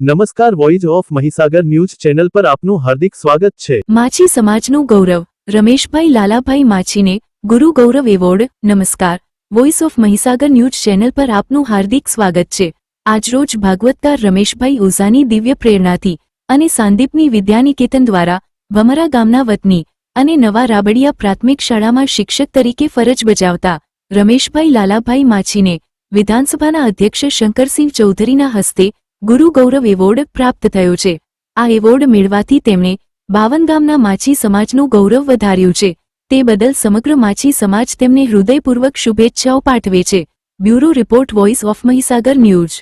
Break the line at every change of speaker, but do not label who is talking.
નમસ્કાર, voice of Mahisagar news channel પર આપનું હાર્દિક સ્વાગત છે।
માછી સમાજનું ગૌરવ રમેશભાઈ લાલાભાઈ માછીને ગુરુ ગૌરવ એવોર્ડ। નમસ્કાર, voice of Mahisagar news channel પર આપનું હાર્દિક સ્વાગત છે। આજરોજ ભાગવતકાર રમેશભાઈ ઓઝાની દિવ્ય પ્રેરણાથી અને સાંદીપની વિદ્યાનિકેતન દ્વારા ભમરા ગામના વતની અને નવા રાબડિયા પ્રાથમિક શાળામાં શિક્ષક તરીકે ફરજ બજાવતા રમેશભાઈ લાલાભાઈ માછીને વિધાનસભાના અધ્યક્ષ શંકરસિંહ ચૌધરીના હસ્તે ગુરુ ગૌરવ એવોર્ડ પ્રાપ્ત થયો છે। આ એવોર્ડ મેળવાથી તેમણે 52 ગામના માછી સમાજનું ગૌરવ વધાર્યું છે। તે બદલ સમગ્ર માછી સમાજ તેમને હૃદયપૂર્વક શુભેચ્છાઓ પાઠવે છે। Bureau report, voice of Mahisagar news.